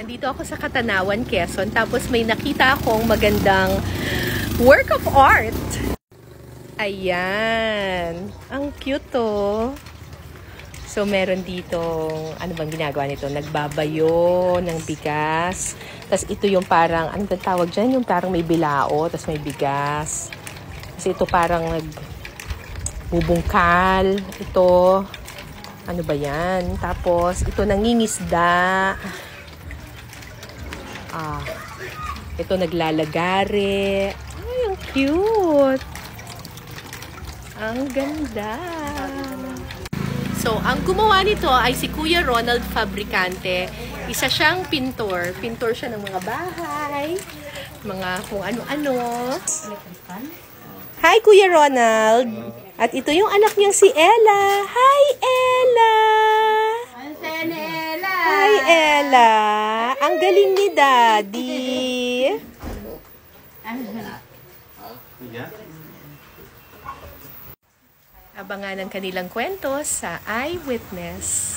Andito ako sa Katanawan, Quezon. Tapos may nakita akong magandang work of art. Ayan. Ang cute to. So, meron dito, ano bang ginagawa nito? Nagbabayo ng bigas. Tapos ito yung parang, ano ba tawag dyan? Yung parang may bilao, tapos may bigas. Kasi ito parang nagbubungkal. Ito, ano ba yan? Tapos, ito nangingisda. Ito naglalagari. Ay, ang cute. Ang ganda. So, ang gumawa nito ay si Kuya Ronald Fabricante. Isa siyang pintor. Pintor siya ng mga bahay, mga kung ano-ano. Hi, Kuya Ronald. At ito yung anak niya si Ella. Hi, Ella. Hi, Ella. Ang galing ni Daddy. Abangan ang kanilang kwento sa Eyewitness.